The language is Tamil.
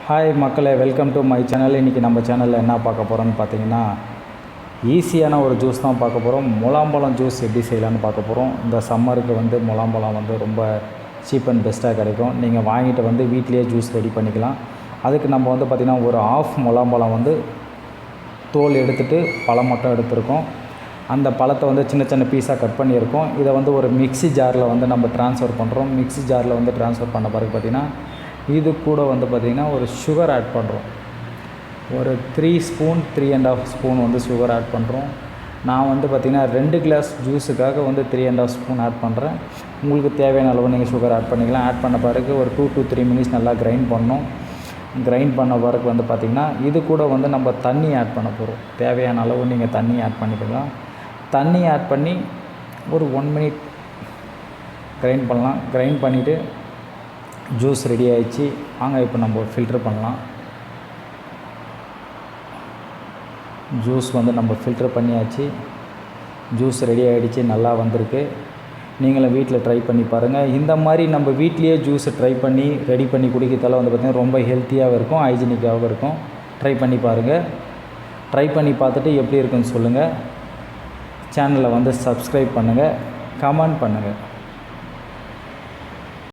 ஹாய் மக்களே, வெல்கம் டு மை சேனல். இன்றைக்கி நம்ம சேனலில் என்ன பார்க்க போகிறோன்னு பார்த்தீங்கன்னா, ஈஸியான ஒரு ஜூஸ் தான் பார்க்க போகிறோம். முலாம்பழம் ஜூஸ் எப்படி செய்யலான்னு பார்க்க போகிறோம். இந்த சம்மருக்கு வந்து முலாம்பழம் வந்து ரொம்ப சீப் அண்ட் பெஸ்ட்டாக கிடைக்கும். நீங்கள் வாங்கிட்டு வந்து வீட்டிலேயே ஜூஸ் ரெடி பண்ணிக்கலாம். அதுக்கு நம்ம வந்து பார்த்திங்கன்னா ஒரு ஆஃப் முலாம்பழம் வந்து தோல் எடுத்துகிட்டு பழம் மட்டும் எடுத்துருக்கோம். அந்த பழத்தை வந்து சின்ன சின்ன பீஸாக கட் பண்ணியிருக்கோம். இதை வந்து ஒரு மிக்ஸி ஜாரில் வந்து நம்ம ட்ரான்ஸ்ஃபர் பண்ணுறோம். மிக்ஸி ஜாரில் வந்து ட்ரான்ஸ்ஃபர் பண்ண பிறகு பார்த்திங்கன்னா, இது கூட வந்து பார்த்திங்கன்னா ஒரு சுகர் ஆட் பண்ணுறோம். ஒரு 3 ஸ்பூன் 3.5 ஸ்பூன் வந்து சுகர் ஆட் பண்ணுறோம். நான் வந்து பார்த்திங்கன்னா 2 கிளாஸ் ஜூஸுக்காக வந்து 3.5 ஸ்பூன் ஆட் பண்ணுறேன். உங்களுக்கு தேவையான அளவு நீங்கள் சுகர் ஆட் பண்ணிக்கலாம். ஆட் பண்ண பிறகு ஒரு 2 to 3 மினிட்ஸ் நல்லா கிரைண்ட் பண்ணணும். கிரைண்ட் பண்ண பிறகு வந்து பார்த்திங்கன்னா, இது கூட வந்து நம்ம தண்ணி ஆட் பண்ண போகிறோம். தேவையான அளவு நீங்கள் தண்ணி ஆட் பண்ணிக்கலாம். தண்ணி ஆட் பண்ணி ஒரு 1 மினிட் கிரைண்ட் பண்ணலாம். கிரைண்ட் பண்ணிவிட்டு ஜூஸ் ரெடி ஆகிடுச்சு. வாங்க இப்போ நம்ம ஃபில்ட்ரு பண்ணலாம். ஜூஸ் வந்து நம்ம ஃபில்ட்ரு பண்ணியாச்சு. ஜூஸ் ரெடி ஆகிடுச்சு, நல்லா வந்திருக்கு. நீங்களும் வீட்டில் ட்ரை பண்ணி பாருங்கள். இந்த மாதிரி நம்ம வீட்லேயே ஜூஸை ட்ரை பண்ணி ரெடி பண்ணி குடிக்கிறதால வந்து பார்த்திங்கன்னா ரொம்ப ஹெல்த்தியாகவும் இருக்கும், ஹைஜீனிக்காகவும் இருக்கும். ட்ரை பண்ணி பாருங்கள். ட்ரை பண்ணி பார்த்துட்டு எப்படி இருக்குன்னு சொல்லுங்கள். சேனலை வந்து சப்ஸ்கிரைப் பண்ணுங்கள், கமெண்ட் பண்ணுங்கள்.